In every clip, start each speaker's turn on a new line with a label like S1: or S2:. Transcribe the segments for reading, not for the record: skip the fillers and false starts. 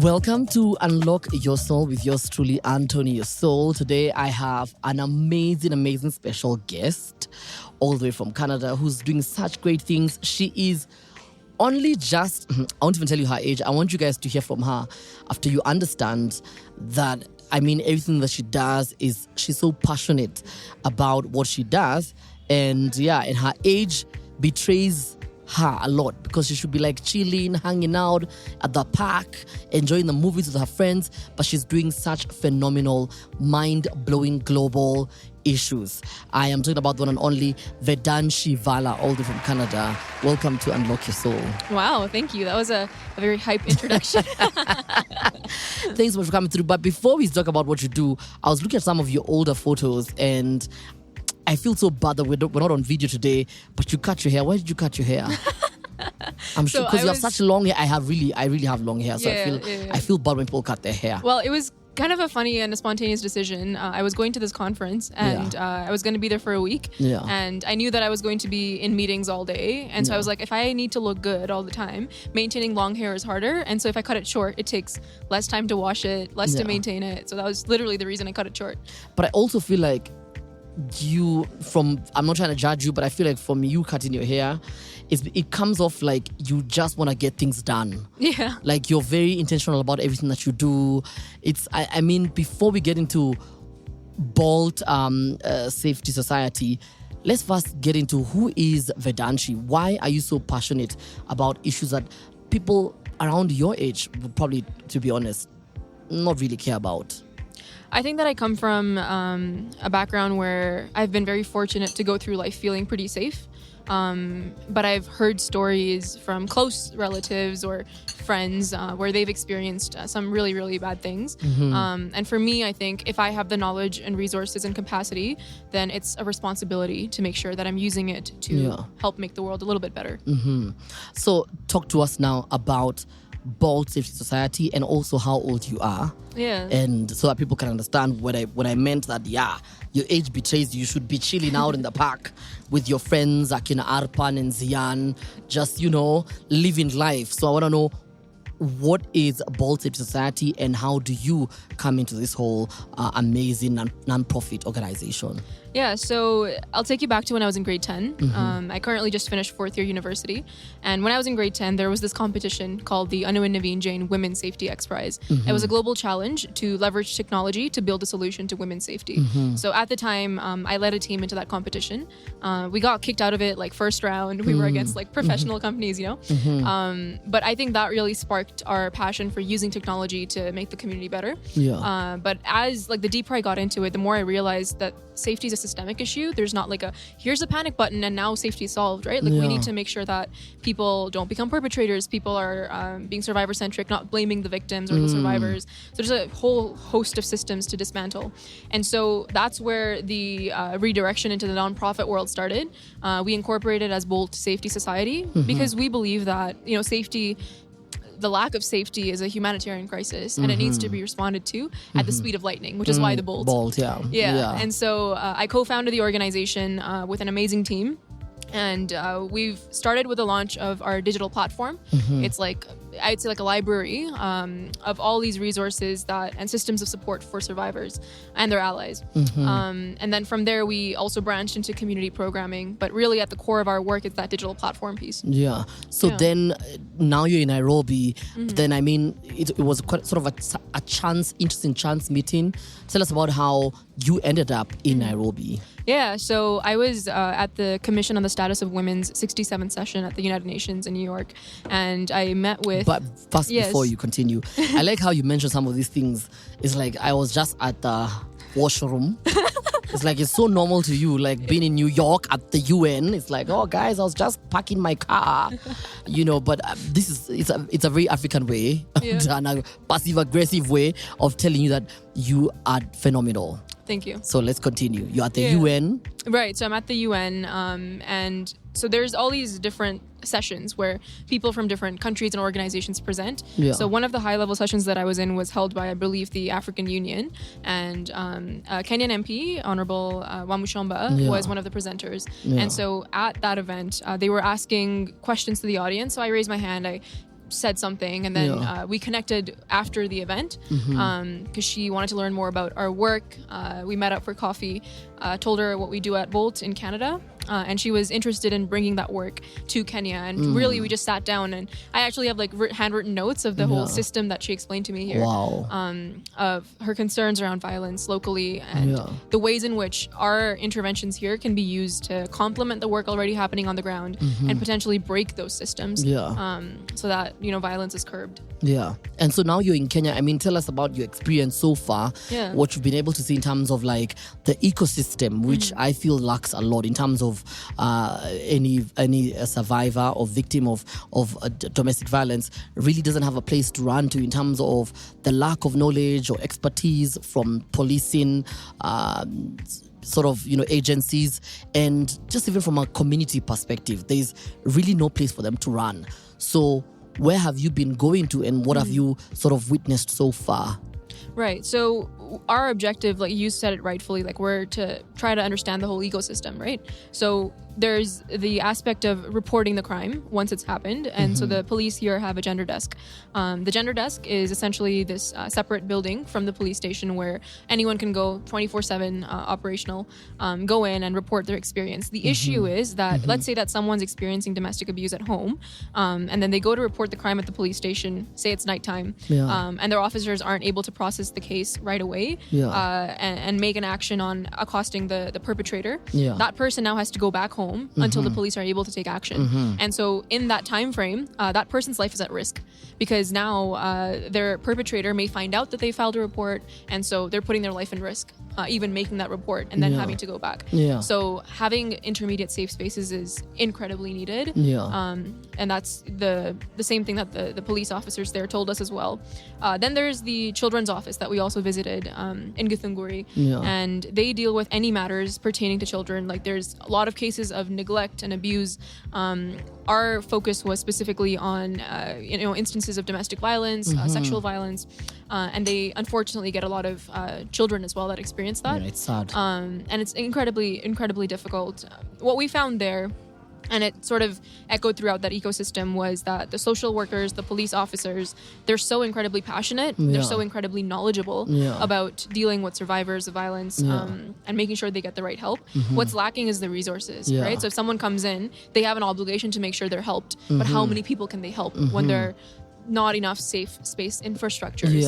S1: Welcome to Unlock Your Soul with yours truly, Anto Neosoul. Today I have an amazing special guest all the way from Canada who's doing such great things. She is only just, I won't even tell you her age. I want you guys to hear from her after you understand that, everything that she does is, she's so passionate about what she does. And her age betrays her a lot because she should be like chilling, hanging out at the park, enjoying the movies with her friends, but she's doing such phenomenal, mind-blowing global issues. I am talking about the one and only Vedanshi Vala, all the way from Canada. Welcome to Unlock Your Soul.
S2: Wow, thank you. That was a very hype introduction.
S1: Thanks so much for coming through. But before we talk about what you do, I was looking at some of your older photos and I feel so bad that we're not on video today, but you cut your hair. Why did you cut your hair? I'm sure because you have such long hair. I really have long hair, so I feel bad when people cut their hair.
S2: Well, it was kind of a funny and a spontaneous decision. I was going to this conference and I was going to be there for a week.
S1: Yeah.
S2: And I knew that I was going to be in meetings all day. And so I was like, if I need to look good all the time, maintaining long hair is harder. And so if I cut it short, it takes less time to wash it, less to maintain it. So that was literally the reason I cut it short.
S1: But I also feel like I'm not trying to judge you, but I feel like from you cutting your hair, it comes off like you just want to get things done.
S2: Yeah.
S1: Like you're very intentional about everything that you do. Before we get into Bolt Safety Society, let's first get into who is Vedanshi. Why are you so passionate about issues that people around your age would probably, to be honest, not really care about?
S2: I think that I come from a background where I've been very fortunate to go through life feeling pretty safe. But I've heard stories from close relatives or friends where they've experienced some really, really bad things.
S1: Mm-hmm.
S2: And for me, I think if I have the knowledge and resources and capacity, then it's a responsibility to make sure that I'm using it to help make the world a little bit better.
S1: Mm-hmm. So talk to us now about Bolt Safety Society and also how old you are.
S2: Yeah.
S1: And so that people can understand when I meant that, your age betrays you. You should be chilling out in the park with your friends, Akina Arpan and Zian, just, living life. So I want to know, what is Bolt Safety Society and how do you come into this whole amazing non-profit organization?
S2: Yeah, so I'll take you back to when I was in grade 10.
S1: Mm-hmm.
S2: I currently just finished fourth year university. And when I was in grade 10, there was this competition called the Anu and Naveen Jain Women's Safety X Prize.
S1: Mm-hmm.
S2: It was a global challenge to leverage technology to build a solution to women's safety.
S1: Mm-hmm.
S2: So at the time, I led a team into that competition. We got kicked out of it first round. We were against professional companies,
S1: Mm-hmm.
S2: But I think that really sparked our passion for using technology to make the community better.
S1: Yeah.
S2: But as the deeper I got into it, the more I realized that safety is a systemic issue. There's not here's a panic button and now safety is solved, right? We need to make sure that people don't become perpetrators. People are being survivor centric, not blaming the victims or the survivors. So there's a whole host of systems to dismantle. And so that's where the redirection into the nonprofit world started. We incorporated as Bolt Safety Society because we believe that, the lack of safety is a humanitarian crisis and it needs to be responded to at the speed of lightning, which is why the Bolt.
S1: Yeah.
S2: And so I co-founded the organization with an amazing team. And we've started with the launch of our digital platform. It's I'd say a library of all these resources and systems of support for survivors and their allies. And then from there, we also branched into community programming. But really at the core of our work is that digital platform piece.
S1: Yeah. So then now you're in Nairobi. Then, it was quite sort of a interesting chance meeting. Tell us about how you ended up in Nairobi.
S2: Yeah, so I was at the Commission on the Status of Women's 67th session at the United Nations in New York, and I met with...
S1: But first, before you continue, I like how you mentioned some of these things. It's I was just at the washroom. It's it's so normal to you, being in New York at the UN. It's oh, guys, I was just parking my car, but it's a very African way, and a passive-aggressive way of telling you that you are phenomenal.
S2: Thank you.
S1: So let's continue. You're at the UN.
S2: Right. So I'm at the UN. And so there's all these different sessions where people from different countries and organizations present.
S1: Yeah.
S2: So one of the high-level sessions that I was in was held by, I believe, the African Union. And Kenyan MP, Honorable WaMuchomba, was one of the presenters. Yeah. And so at that event, they were asking questions to the audience. So I raised my hand. I said something, and then we connected after the event because she wanted to learn more about our work. We met up for coffee, told her what we do at Volt in Canada, and she was interested in bringing that work to Kenya. And really, we just sat down, and I actually have like handwritten notes of the whole system that she explained to me here, of her concerns around violence locally and the ways in which our interventions here can be used to complement the work already happening on the ground and potentially break those systems so that, you know, violence is curbed.
S1: Yeah. And so now you're in Kenya. I mean, tell us about your experience so far, what you've been able to see in terms of like the ecosystem, which I feel lacks a lot in terms of any survivor or victim of domestic violence really doesn't have a place to run to in terms of the lack of knowledge or expertise from policing, sort of, you know, agencies, and just even from a community perspective, there's really no place for them to run. So where have you been going to, and what have you sort of witnessed so far?
S2: Right. So our objective, like you said it rightfully, like we're to try to understand the whole ecosystem, right? So there's the aspect of reporting the crime once it's happened. And so the police here have a gender desk. The gender desk is essentially this separate building from the police station where anyone can go 24/7 operational, go in and report their experience. The issue is that let's say that someone's experiencing domestic abuse at home, and then they go to report the crime at the police station, say it's nighttime, and their officers aren't able to process the case right away and make an action on accosting the perpetrator. That person now has to go back home until the police are able to take action. And so in that time frame, that person's life is at risk because now their perpetrator may find out that they filed a report, and so they're putting their life in risk, even making that report and then having to go back. So having intermediate safe spaces is incredibly needed. And that's the same thing that the police officers there told us as well. Then there's the children's office that we also visited in Githunguri, and they deal with any matters pertaining to children. Like there's a lot of cases of neglect and abuse. Our focus was specifically on instances of domestic violence, sexual violence, and they unfortunately get a lot of children as well that experience that.
S1: It's sad.
S2: And it's incredibly difficult. What we found there, and it sort of echoed throughout that ecosystem, was that the social workers, the police officers, they're so incredibly passionate, they're so incredibly knowledgeable about dealing with survivors of violence and making sure they get the right help. What's lacking is the resources, right? So if someone comes in, they have an obligation to make sure they're helped, but how many people can they help when they're not enough safe space infrastructures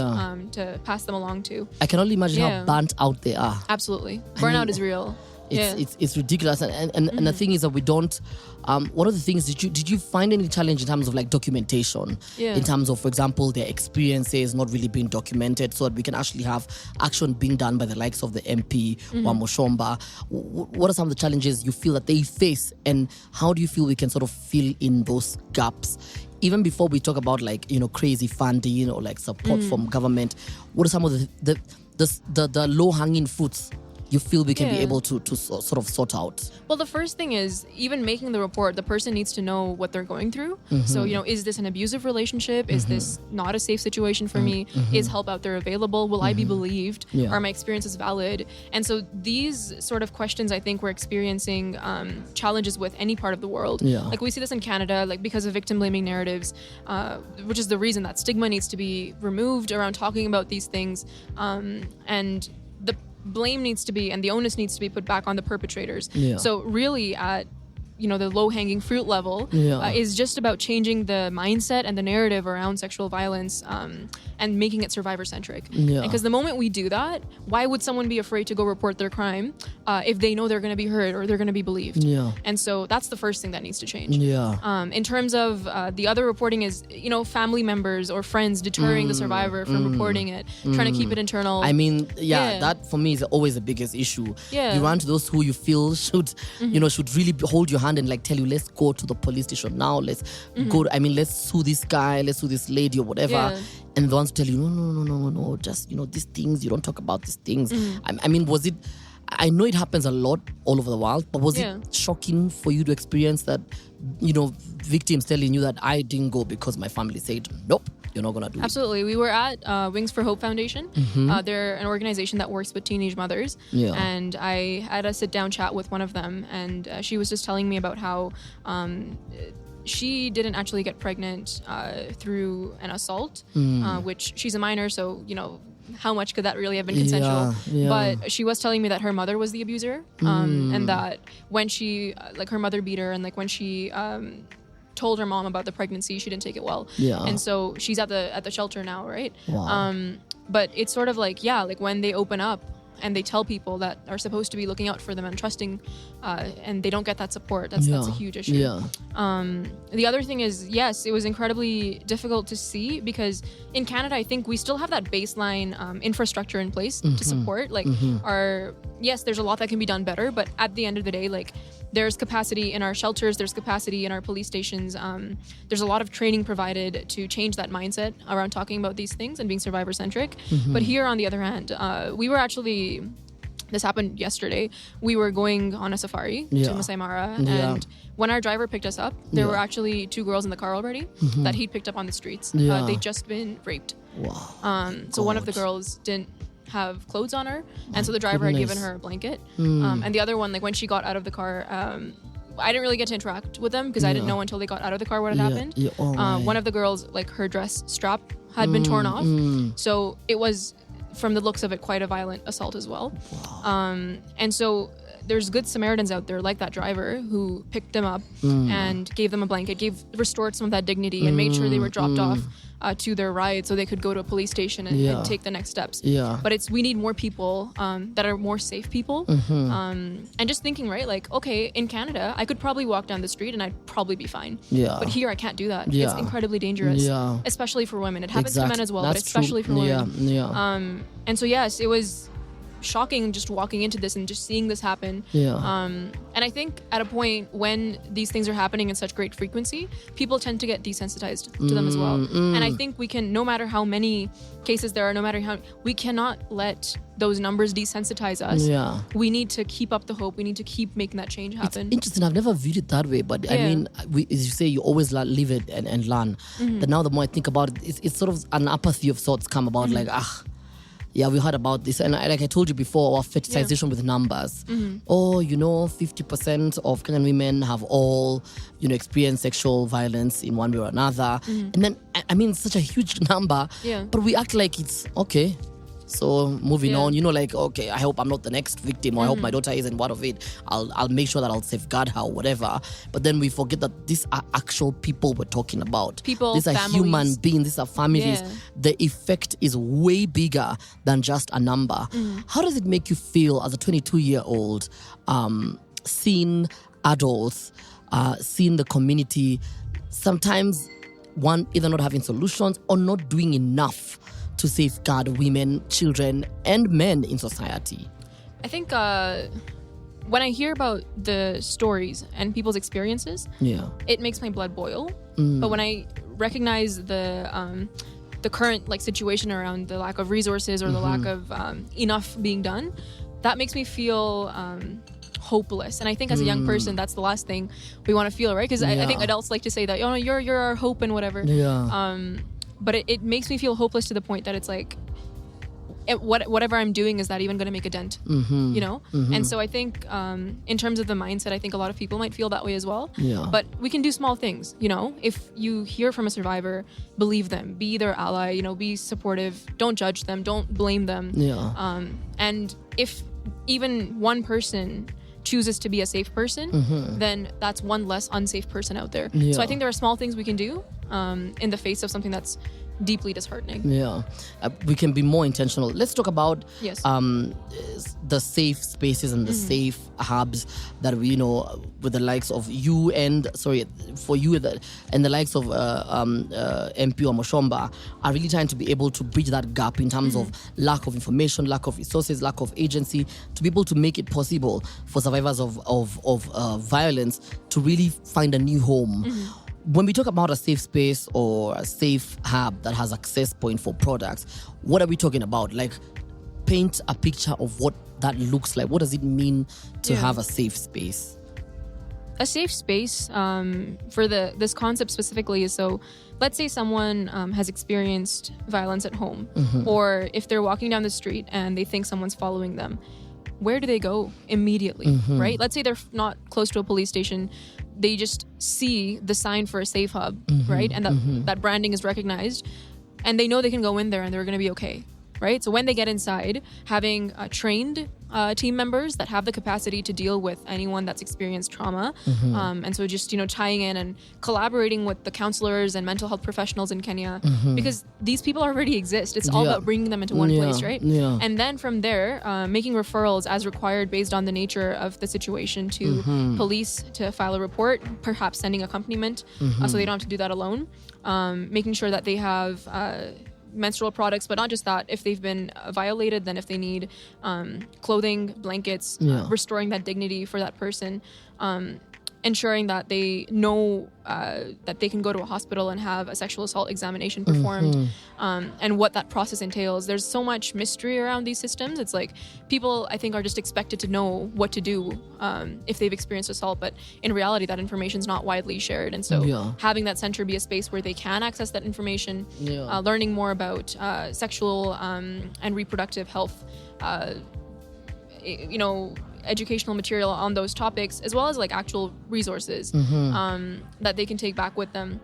S2: to pass them along to?
S1: I can only imagine how burnt out they are.
S2: Absolutely. Burnout is real.
S1: It's ridiculous, and the thing is that we don't. One of the things, did you find any challenge in terms of like documentation? In terms of, for example, their experiences not really being documented, so that we can actually have action being done by the likes of the MP WaMuchomba. What are some of the challenges you feel that they face, and how do you feel we can sort of fill in those gaps? Even before we talk about like, you know, crazy funding or like support from government, what are some of the low-hanging fruits you feel we can be able to sort of sort out?
S2: Well, the first thing is, even making the report, the person needs to know what they're going through. So, you know, is this an abusive relationship? Is this not a safe situation for me? Is help out there available? Will I be believed? Are my experiences valid? And so these sort of questions, I think we're experiencing challenges with any part of the world. Like we see this in Canada, like because of victim blaming narratives, which is the reason that stigma needs to be removed around talking about these things. And the blame needs to be, and the onus needs to be put back on the perpetrators. So really at the low-hanging fruit level is just about changing the mindset and the narrative around sexual violence and making it survivor-centric. Because the moment we do that, why would someone be afraid to go report their crime if they know they're going to be heard or they're going to be believed? And so that's the first thing that needs to change. In terms of the other reporting is, family members or friends deterring the survivor from reporting it, trying to keep it internal.
S1: I mean, that for me is always the biggest issue. You run to those who you feel should, should really hold your hand and like tell you, let's go to the police station now, let's go, let's sue this guy, let's sue this lady or whatever. And the ones tell you, no, just, these things, you don't talk about these things. I mean, was it, I know it happens a lot all over the world, but was it shocking for you to experience that, victims telling you that I didn't go because my family said, nope, you're not going to do it?
S2: Absolutely. We were at Wings for Hope Foundation. They're an organization that works with teenage mothers. And I had a sit-down chat with one of them, and she was just telling me about how she didn't actually get pregnant through an assault, which she's a minor, so how much could that really have been consensual?
S1: Yeah.
S2: But she was telling me that her mother was the abuser, and that when she her mother beat her, and like when she told her mom about the pregnancy, she didn't take it well.
S1: Yeah.
S2: And so she's at the shelter now, right?
S1: Wow.
S2: But it's sort of like, like when they open up and they tell people that are supposed to be looking out for them and trusting, and they don't get that support, that's a huge issue.
S1: Yeah.
S2: The other thing is, yes, it was incredibly difficult to see because in Canada, I think we still have that baseline infrastructure in place to support. Like there's a lot that can be done better, but at the end of the day, like there's capacity in our shelters, there's capacity in our police stations. There's a lot of training provided to change that mindset around talking about these things and being survivor-centric. But here, on the other hand, we were actually, this happened yesterday, we were going on a safari to Masai Mara, and when our driver picked us up, there were actually 2 girls in the car already that he'd picked up on the streets. They'd just been raped.
S1: Wow.
S2: So one of the girls didn't have clothes on her, and so the driver had given her a blanket, and the other one, like when she got out of the car, I didn't really get to interact with them because I didn't know until they got out of the car what had happened. One of the girls, like her dress strap had been torn off, so it was, from the looks of it, quite a violent assault as well. And so there's good Samaritans out there like that driver who picked them up and gave them a blanket, restored some of that dignity, and made sure they were dropped off to their ride so they could go to a police station and take the next steps. But we need more people that are more safe people. And just thinking, right, like, okay, in Canada, I could probably walk down the street and I'd probably be fine. But here I can't do that. It's incredibly dangerous, especially for women. It happens to men as well, but especially for women. And so, yes, it was shocking just walking into this and just seeing this happen. And I think at a point when these things are happening in such great frequency, people tend to get desensitized to them as well. And I think we can, no matter how many cases there are, no matter how, we cannot let those numbers desensitize us. We need to keep up the hope. We need to keep making that change happen.
S1: It's interesting. I've never viewed it that way, but I mean, as you say, you always live it and learn. But now the more I think about it, it's sort of an apathy of sorts come about, like, we heard about this. And like I told you before, our fetishization with numbers. 50% of Kenyan women have all, experienced sexual violence in one way or another. And then, I mean, it's such a huge number, but we act like it's okay. So moving on, like, okay, I hope I'm not the next victim, or I hope my daughter isn't one of it. I'll make sure that I'll safeguard her, or whatever. But then we forget that these are actual people we're talking about.
S2: People,
S1: these are
S2: families.
S1: human beings. These are families. The effect is way bigger than just a number. How does it make you feel as a 22-year-old, seeing adults, seeing the community, sometimes one either not having solutions or not doing enough to safeguard women, children, and men in society?
S2: I think when I hear about the stories and people's experiences, it makes my blood boil. But when I recognize the current situation around the lack of resources or the lack of enough being done, that makes me feel hopeless. And I think as a young person, that's the last thing we want to feel, right? Because I think adults like to say that, you're our hope and whatever. But it makes me feel hopeless to the point that it's like, whatever I'm doing, is that even going to make a dent? And so I think in terms of the mindset, I think a lot of people might feel that way as well. But we can do small things. If you hear from a survivor, believe them, be their ally, be supportive, don't judge them, don't blame them. And if even one person chooses to be a safe person, then that's one less unsafe person out there. So I think there are small things we can do in the face of something that's deeply disheartening.
S1: We can be more intentional. Let's talk about the safe spaces and the safe hubs that we, with the likes of you and the likes of MP WaMuchomba are really trying to be able to bridge that gap in terms of lack of information, lack of resources, lack of agency, to be able to make it possible for survivors of violence to really find a new home. When we talk about a safe space or a safe hub that has access point for products, what are we talking about? Like, paint a picture of what that looks like. What does it mean to have a safe space?
S2: A safe space for this concept specifically is, so let's say someone has experienced violence at home, or if they're walking down the street and they think someone's following them, where do they go immediately, right? Let's say they're not close to a police station. they just see the sign for a safe hub, right? And that branding is recognized, and they know they can go in there and they're going to be okay, right? So when they get inside, having trained team members that have the capacity to deal with anyone that's experienced trauma, and so just tying in and collaborating with the counselors and mental health professionals in Kenya, because these people already exist. It's all about bringing them into one place, right? And then from there, making referrals as required based on the nature of the situation to police to file a report, perhaps sending accompaniment, so they don't have to do that alone. Making sure that they have menstrual products, but not just that. If they've been violated, then if they need clothing, blankets, restoring that dignity for that person, ensuring that they know that they can go to a hospital and have a sexual assault examination performed, and what that process entails. There's so much mystery around these systems. It's like people, I think, are just expected to know what to do if they've experienced assault, but in reality, that information is not widely shared. And so having that center be a space where they can access that information, learning more about sexual and reproductive health, educational material on those topics, as well as like actual resources that they can take back with them.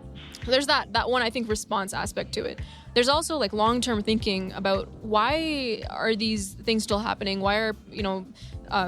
S2: There's that one, I think, response aspect to it. There's also like long-term thinking about why are these things still happening? Why are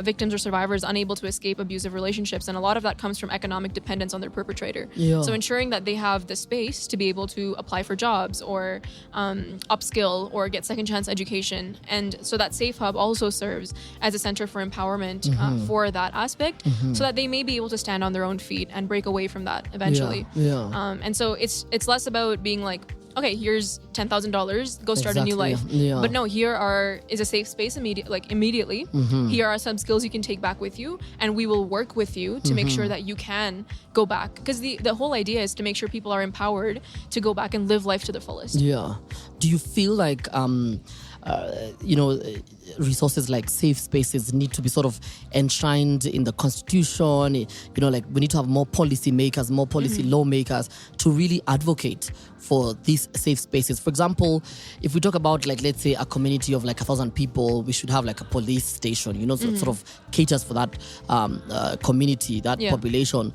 S2: victims or survivors unable to escape abusive relationships? And a lot of that comes from economic dependence on their perpetrator. So ensuring that they have the space to be able to apply for jobs or upskill or get second chance education. And so that Safe Hub also serves as a center for empowerment for that aspect, so that they may be able to stand on their own feet and break away from that eventually. And so it's less about being like, okay, here's $10,000, go start a new life. But no, is a safe space immediately. Here are some skills you can take back with you, and we will work with you to make sure that you can go back. Because the whole idea is to make sure people are empowered to go back and live life to the fullest.
S1: Do you feel like resources like safe spaces need to be sort of enshrined in the constitution? Like we need to have more policy makers, more policy lawmakers to really advocate for these safe spaces. For example, if we talk about, like, let's say a community of like 1,000 people, we should have like a police station, sort of caters for that community, that population.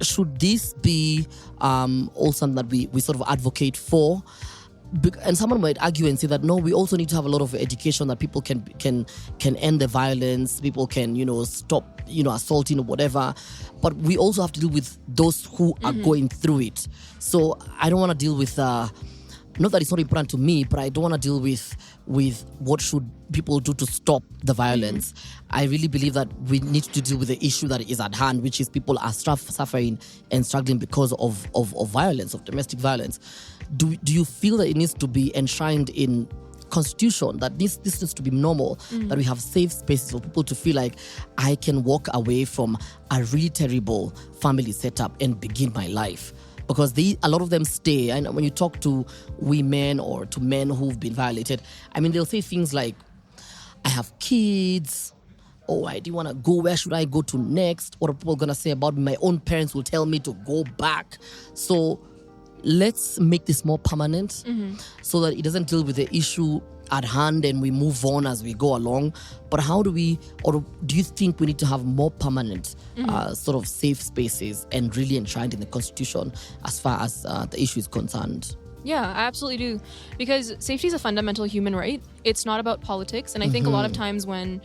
S1: Should this be also something that we sort of advocate for? And someone might argue and say that no, we also need to have a lot of education that people can end the violence, people can stop assaulting or whatever, but we also have to deal with those who are going through it. So I don't want to deal with not that it's not important to me, but I don't want to deal with what should people do to stop the violence. I really believe that we need to deal with the issue that is at hand, which is people are suffering and struggling because of violence, of domestic violence. Do you feel that it needs to be enshrined in constitution, that this needs to be normal, that we have safe spaces for people to feel like I can walk away from a really terrible family setup and begin my life? Because a lot of them stay. And when you talk to women or to men who've been violated, they'll say things like, I have kids. Oh, I didn't want to go. Where should I go to next? What are people going to say about me? My own parents will tell me to go back. So let's make this more permanent so that it doesn't deal with the issue at hand and we move on as we go along. But how do we, or do you think we need to have more permanent sort of safe spaces and really enshrined in the constitution as far as the issue is concerned?
S2: Yeah, I absolutely do. Because safety is a fundamental human right. It's not about politics. And I think a lot of times when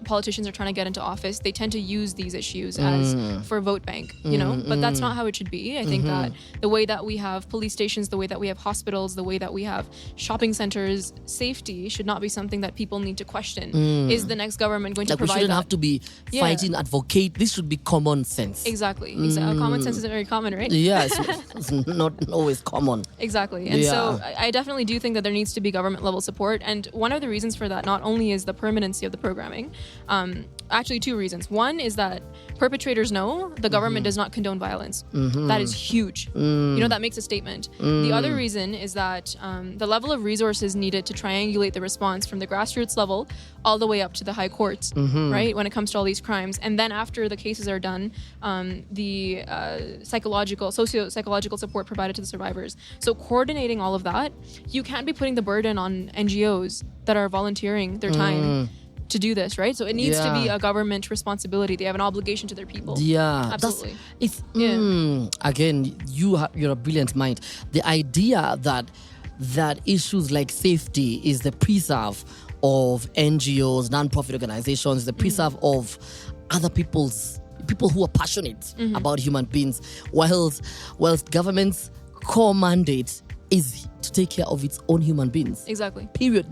S2: politicians are trying to get into office, they tend to use these issues as for vote bank, but that's not how it should be. I think that the way that we have police stations, the way that we have hospitals, the way that we have shopping centers, safety should not be something that people need to question. Is the next government going to provide that?
S1: We shouldn't have to be fighting, advocate. This should be common sense.
S2: Exactly. Common sense isn't very common, right?
S1: Yes, it's not always common.
S2: Exactly. And so I definitely do think that there needs to be government level support. And one of the reasons for that not only is the permanency of the programming, actually two reasons. One is that perpetrators know the government does not condone violence. That is huge. That makes a statement. The other reason is that the level of resources needed to triangulate the response from the grassroots level all the way up to the high courts, right, when it comes to all these crimes. And then after the cases are done, the socio-psychological support provided to the survivors. So coordinating all of that, you can't be putting the burden on NGOs that are volunteering their time to do this, right? So it needs to be a government responsibility. They have an obligation to their people.
S1: Yeah,
S2: absolutely.
S1: Again, you're a brilliant mind. The idea that issues like safety is the preserve of NGOs, non-profit organizations, the preserve of other people who are passionate about human beings, whilst government's core mandate is to take care of its own human beings.
S2: Exactly.
S1: Period.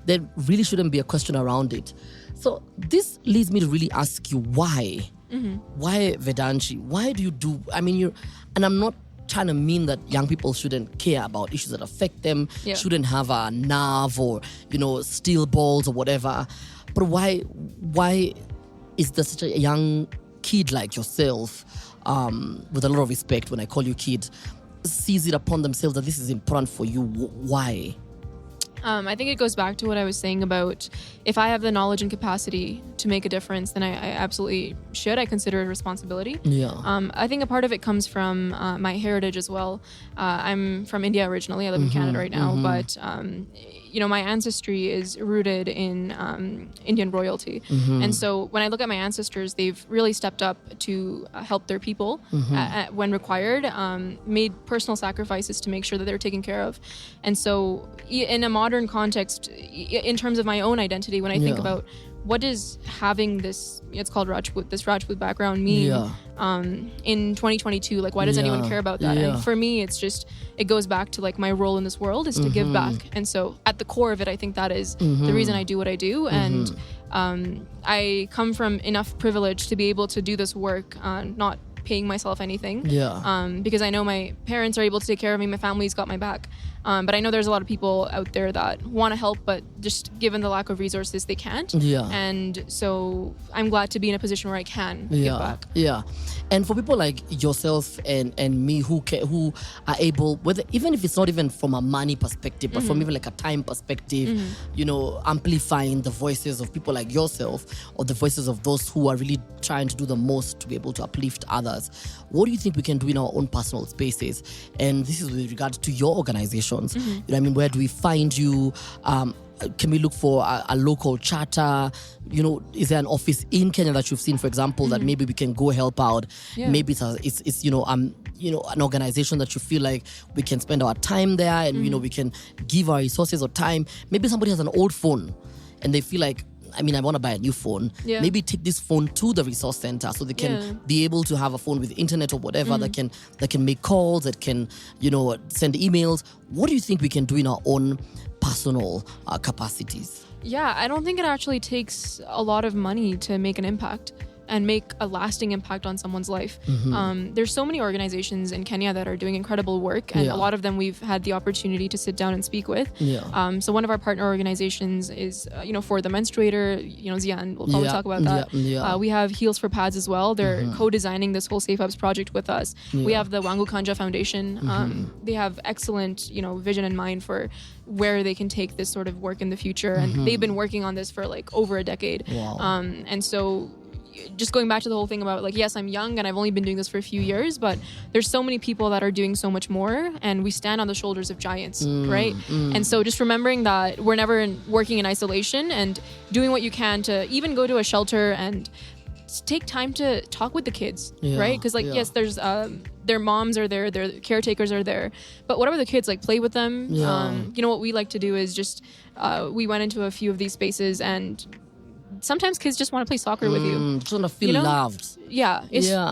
S1: There really shouldn't be a question around it. So this leads me to really ask you why? Why Vedanshi? Why do you do? I mean, and I'm not trying to mean that young people shouldn't care about issues that affect them, shouldn't have a nerve or, steel balls or whatever. But why is there such a young kid like yourself, with a lot of respect when I call you kid, seize it upon themselves that this is important for you? Why?
S2: I think it goes back to what I was saying about if I have the knowledge and capacity to make a difference, then I absolutely should. I consider it a responsibility.
S1: Yeah.
S2: I think a part of it comes from my heritage as well. I'm from India originally. I live in Canada right now, but my ancestry is rooted in Indian royalty. And so when I look at my ancestors, they've really stepped up to help their people when required, made personal sacrifices to make sure that they're taken care of. And so in a modern context, in terms of my own identity, when I think about what does having this, it's called Rajput, this Rajput background mean in 2022? Like, why does anyone care about that? And for me, it's just, it goes back to like my role in this world is to give back. And so at the core of it, I think that is the reason I do what I do. And I come from enough privilege to be able to do this work, not paying myself anything. Because I know my parents are able to take care of me, my family's got my back. But I know there's a lot of people out there that want to help, but just given the lack of resources, they can't. And so I'm glad to be in a position where I can give back.
S1: And for people like yourself and me who are able, whether even if it's not even from a money perspective, but from even like a time perspective, amplifying the voices of people like yourself or the voices of those who are really trying to do the most to be able to uplift others. What do you think we can do in our own personal spaces? And this is with regard to your organizations. Where do we find you? Can we look for a local charter? Is there an office in Kenya that you've seen, for example, that maybe we can go help out? Maybe it's an organization that you feel like we can spend our time there and we can give our resources or time. Maybe somebody has an old phone and they feel like, I want to buy a new phone. Maybe take this phone to the resource center so they can be able to have a phone with internet or whatever that can make calls, that can, send emails. What do you think we can do in our own personal capacities?
S2: Yeah, I don't think it actually takes a lot of money to make an impact and make a lasting impact on someone's life. There's so many organizations in Kenya that are doing incredible work, and a lot of them we've had the opportunity to sit down and speak with. So one of our partner organizations is, for the menstruator, Zian, we'll probably talk about that. We have Heals for Pads as well. They're co-designing this whole Safe Hubs project with us. We have the WaMuchomba Foundation. They have excellent, vision in mind for where they can take this sort of work in the future. And they've been working on this for like over a decade. And so just going back to the whole thing about like, yes, I'm young and I've only been doing this for a few years, but there's so many people that are doing so much more, and we stand on the shoulders of giants, right? And so just remembering that we're never working in isolation and doing what you can to even go to a shelter and take time to talk with the kids, right? Because yes, there's their moms are there, their caretakers are there, but whatever the kids, like, play with them. What we like to do is just we went into a few of these spaces, and sometimes kids just want to play soccer with you.
S1: Just want to feel loved.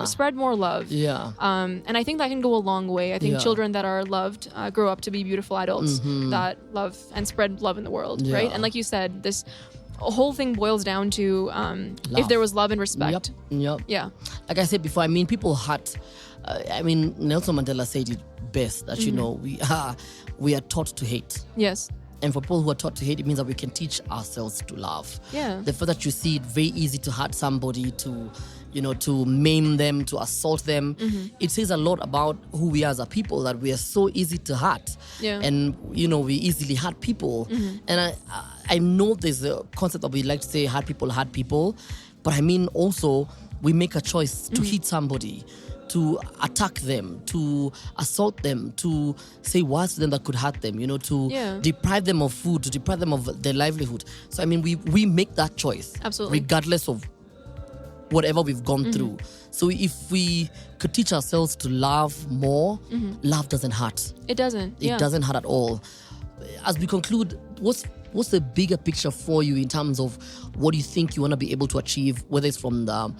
S2: Spread more love. And I think that can go a long way. I think children that are loved grow up to be beautiful adults that love and spread love in the world, right? And like you said, this whole thing boils down to if there was love and respect. Yeah.
S1: Like I said before, people hurt. Nelson Mandela said it best that we are taught to hate.
S2: Yes.
S1: And for people who are taught to hate, it means that we can teach ourselves to love. The fact that you see it very easy to hurt somebody, to maim them, to assault them, it says a lot about who we are as a people, that we are so easy to hurt. And, we easily hurt people. And I know there's a concept that we like to say hurt people, but also we make a choice to hit somebody. to attack them, to assault them, to say words to them that could hurt them, to deprive them of food, to deprive them of their livelihood. So, I mean, we make that choice.
S2: Absolutely.
S1: Regardless of whatever we've gone through. So if we could teach ourselves to love more, love doesn't hurt.
S2: It doesn't.
S1: It doesn't hurt at all. As we conclude, what's the bigger picture for you in terms of what you think you want to be able to achieve, whether it's from the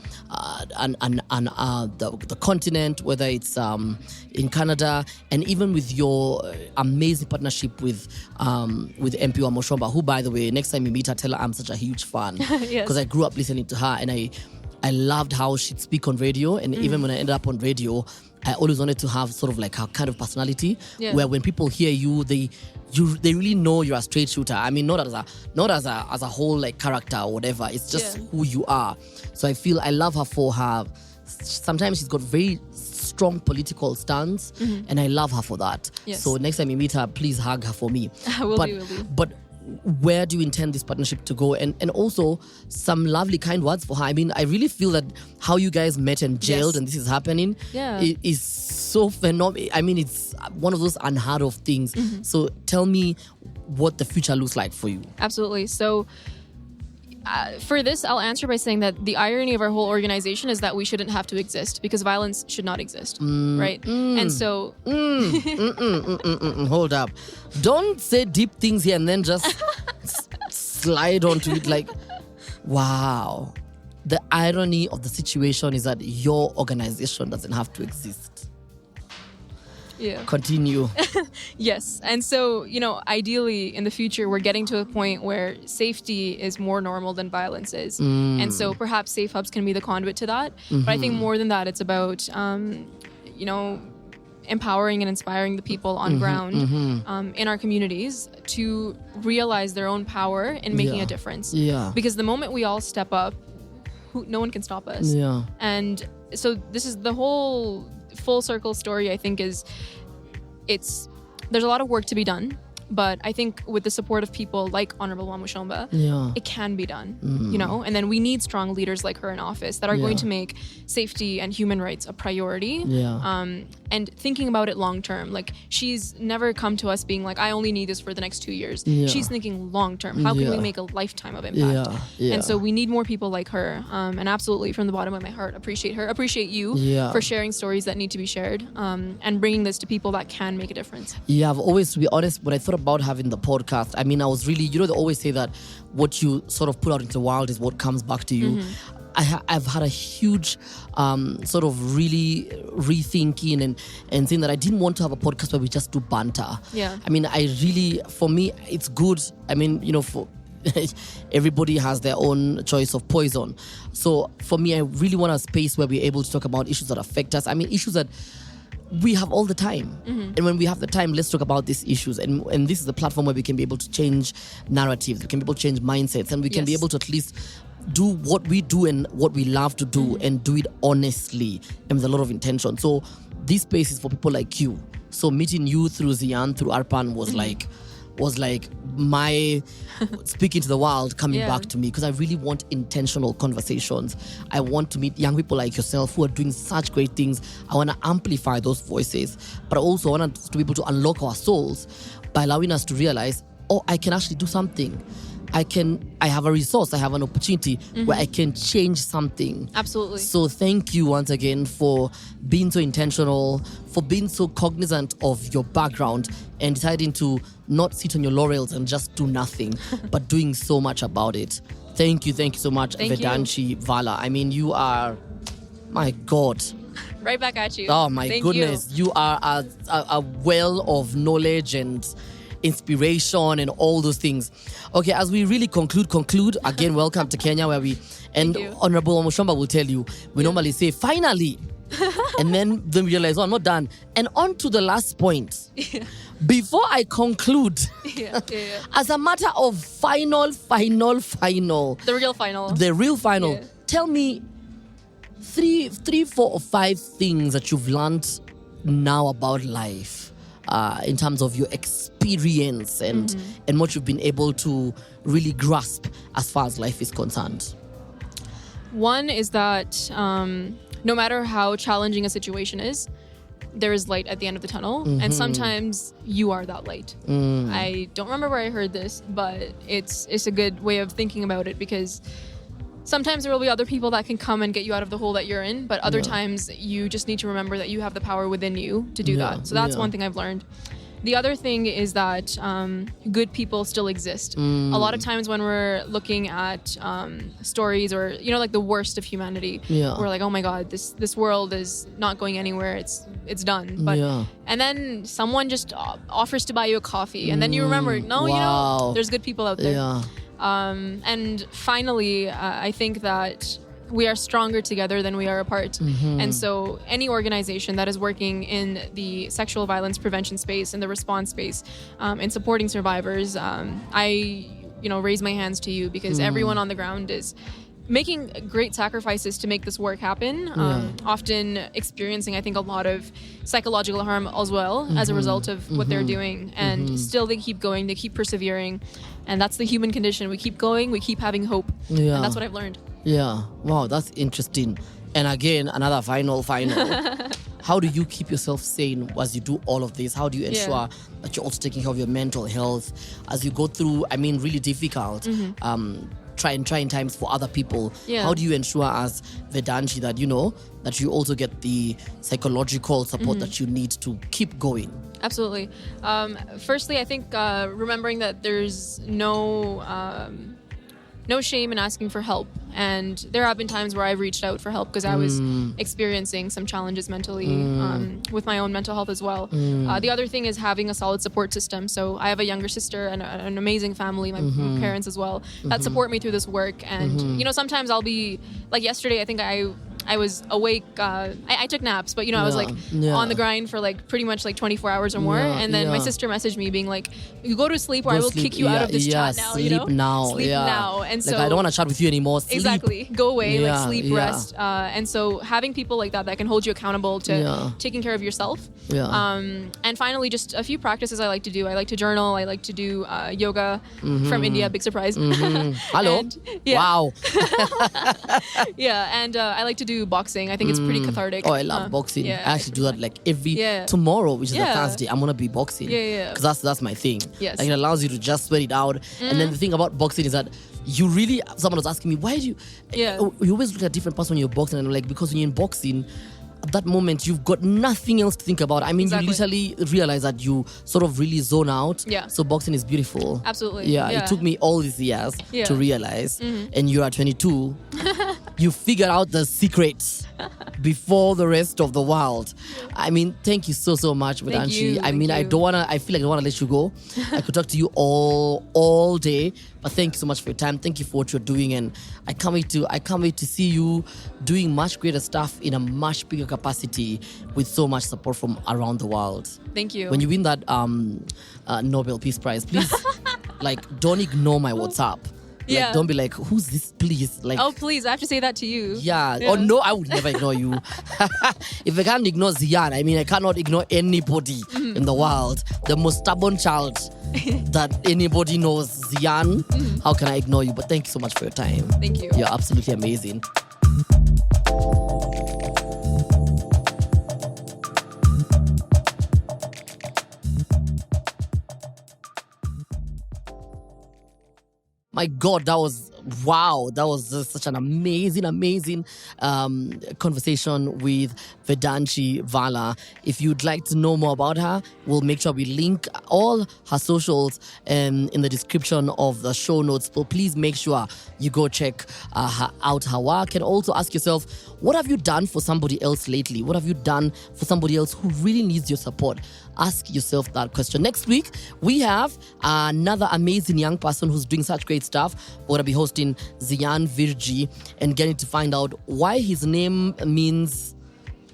S1: continent, whether it's in Canada, and even with your amazing partnership with MP WaMuchomba, who, by the way, next time you meet her, tell her I'm such a huge fan because I grew up listening to her, and I loved how she'd speak on radio, and even when I ended up on radio, I always wanted to have sort of like her kind of personality, where when people hear you, they really know you're a straight shooter. I mean, not as a whole like character or whatever. It's just who you are. So I love her for her. Sometimes she's got very strong political stance, and I love her for that.
S2: Yes.
S1: So next time you meet her, please hug her for me.
S2: Will do.
S1: But where do you intend this partnership to go? And also some lovely kind words for her. I mean, I really feel that how you guys met and gelled and this is happening is so phenomenal. I mean, it's one of those unheard of things. So tell me what the future looks like for you.
S2: Absolutely. So for this, I'll answer by saying that the irony of our whole organization is that we shouldn't have to exist because violence should not exist, right? And so...
S1: Hold up. Don't say deep things here and then just slide onto it like, wow. The irony of the situation is that your organization doesn't have to exist.
S2: Yeah.
S1: Continue.
S2: Yes. And so, ideally in the future, we're getting to a point where safety is more normal than violence is. And so perhaps safe hubs can be the conduit to that. But I think more than that, it's about, empowering and inspiring the people on ground in our communities to realize their own power in making a difference.
S1: Yeah.
S2: Because the moment we all step up, no one can stop us.
S1: Yeah.
S2: And so this is the whole full circle story, I think, there's a lot of work to be done. But I think with the support of people like Honorable WaMuchomba, it can be done, And then we need strong leaders like her in office that are going to make safety and human rights a priority. And thinking about it long term. Like, she's never come to us being like, I only need this for the next 2 years. She's thinking long term. How can we make a lifetime of impact? And so we need more people like her. And absolutely, from the bottom of my heart, appreciate her. Appreciate you for sharing stories that need to be shared and bringing this to people that can make a difference.
S1: Yeah, I've always, to be honest, when I thought about having the podcast, I mean, I was really, they always say that what you sort of put out into the world is what comes back to you. I've had a huge sort of really rethinking and saying that I didn't want to have a podcast where we just do banter. I mean, for me, it's good. I mean, for everybody has their own choice of poison. So for me, I really want a space where we're able to talk about issues that affect us. I mean, issues that we have all the time. And when we have the time, let's talk about these issues. And this is a platform where we can be able to change narratives, we can be able to change mindsets, and we can be able to at least do what we do and what we love to do and do it honestly and with a lot of intention. So this space is for people like you. So meeting you through Zian, through Arpan was like my speaking to the world coming back to me, because I really want intentional conversations. I want to meet young people like yourself who are doing such great things. I want to amplify those voices, but I also want us to be able to unlock our souls by allowing us to realize, I can actually do something. I have a resource, I have an opportunity where I can change something.
S2: Absolutely.
S1: So thank you once again for being so intentional, for being so cognizant of your background and deciding to not sit on your laurels and just do nothing, but doing so much about it. Thank you so much, Vedanshi Vala. I mean, you are, my God.
S2: Right back at you.
S1: Oh my goodness. You are a well of knowledge and inspiration and all those things. Okay, as we really conclude again, welcome to Kenya, where Honorable WaMuchomba will tell you, we normally say finally, and then we realize, I'm not done. And on to the last point. Before I conclude, as a matter of final, the real final, tell me three, 4 or 5 things that you've learned now about life. In terms of your experience and what you've been able to really grasp as far as life is concerned.
S2: One is that no matter how challenging a situation is, there is light at the end of the tunnel, and sometimes you are that light. I don't remember where I heard this, but it's a good way of thinking about it, because sometimes there will be other people that can come and get you out of the hole that you're in, but other times you just need to remember that you have the power within you to do that. So that's one thing I've learned. The other thing is that good people still exist. A lot of times when we're looking at stories or, like the worst of humanity, we're like, oh my God, this world is not going anywhere. It's done. But and then someone just offers to buy you a coffee, and then you remember, no, there's good people out there.
S1: Yeah.
S2: And finally, I think that we are stronger together than we are apart. And so any organization that is working in the sexual violence prevention space, in the response space, in supporting survivors, I raise my hands to you, because everyone on the ground is making great sacrifices to make this work happen, often experiencing, I think, a lot of psychological harm as well as a result of what they're doing. And still they keep going, they keep persevering. And that's the human condition. We keep going, we keep having hope. And that's what I've learned.
S1: Yeah. Wow, that's interesting. And again, another final. How do you keep yourself sane as you do all of this? How do you ensure that you're also taking care of your mental health as you go through, really difficult trying times for other people? How do you ensure as Vedanshi that that you also get the psychological support that you need to keep going?
S2: Absolutely. Firstly, I think remembering that there's no shame in asking for help. And there have been times where I've reached out for help because I was experiencing some challenges mentally with my own mental health as well. The other thing is having a solid support system. So I have a younger sister and an amazing family, my parents as well, that support me through this work. And, sometimes I'll be, like yesterday, I think I was awake. I took naps, but I was on the grind for pretty much 24 hours or more. And then my sister messaged me being like, "You go to sleep, or I will kick you out of this chat now."
S1: Sleep now.
S2: Sleep now. And so
S1: I don't want to chat with you anymore. Sleep.
S2: Exactly. Go away. Sleep, rest. And so having people like that can hold you accountable to taking care of yourself. And finally, just a few practices I like to do. I like to journal. I like to do yoga from India. Big surprise.
S1: Hello.
S2: And,
S1: wow.
S2: And I like to do boxing. I think it's pretty cathartic.
S1: Oh, I love boxing. I actually do that every tomorrow, which is a Thursday. I'm gonna be boxing. Because that's my thing.
S2: Yes.
S1: It allows you to just sweat it out. And then the thing about boxing is that you really, someone was asking me, why do you you always look at a different person when you're boxing, and I'm like, because when you're in boxing, at that moment you've got nothing else to think about. You literally realize that you sort of really zone out. So boxing is beautiful.
S2: Absolutely.
S1: It took me all these years to realize. And you're at 22. You figured out the secrets before the rest of the world. Thank you so much, Vedanshi. I feel like I don't wanna let you go. I could talk to you all day, but thank you so much for your time. Thank you for what you're doing, and I can't wait to see you doing much greater stuff in a much bigger capacity with so much support from around the world.
S2: Thank you.
S1: When you win that Nobel Peace Prize, please don't ignore my WhatsApp. Don't be like, who's this, please?
S2: Oh, please, I have to say that to you.
S1: Oh, no, I would never ignore you. If I can't ignore Zian, I cannot ignore anybody in the world. The most stubborn child that anybody knows, Zian. How can I ignore you? But thank you so much for your time.
S2: Thank you.
S1: You're absolutely amazing. My God, that was just such an amazing conversation with Vedanshi Vala. If you'd like to know more about her, we'll make sure we link all her socials in the description of the show notes. So please make sure you go check out her work, and also ask yourself, what have you done for somebody else lately? What have you done for somebody else who really needs your support? Ask yourself that question. Next week, we have another amazing young person who's doing such great stuff. We're going to be hosting Zian Virji and getting to find out why his name means...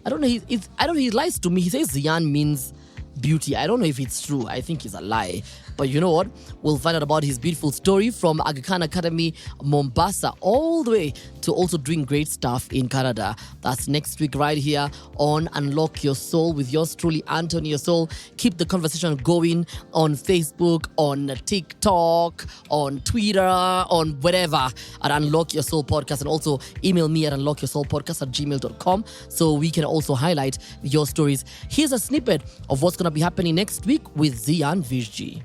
S1: I don't know. He lies to me. He says Zian means beauty. I don't know if it's true. I think it's a lie. But you know what? We'll find out about his beautiful story from Aga Khan Academy, Mombasa, all the way to also doing great stuff in Canada. That's next week right here on Unlock Your Soul with yours truly, Anto Neosoul. Keep the conversation going on Facebook, on TikTok, on Twitter, on whatever at Unlock Your Soul Podcast. And also email me at unlockyoursoulpodcast@gmail.com so we can also highlight your stories. Here's a snippet of what's going to be happening next week with Z and Vishji.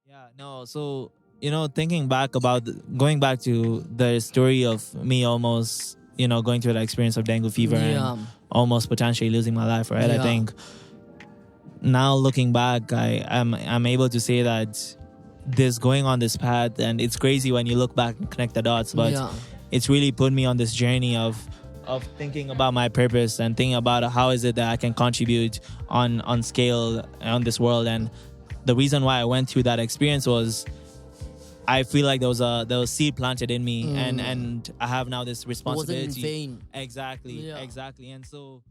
S3: Yeah, no, so, thinking back about, going back to the story of me almost, going through the experience of dengue fever and almost potentially losing my life, right?
S1: Yeah.
S3: I think now looking back, I'm able to say that this going on this path, and it's crazy when you look back and connect the dots, but it's really put me on this journey of thinking about my purpose and thinking about how is it that I can contribute on scale on this world. And the reason why I went through that experience was I feel like there was seed planted in me, and I have now this responsibility.
S1: It wasn't in vain.
S3: Exactly. And so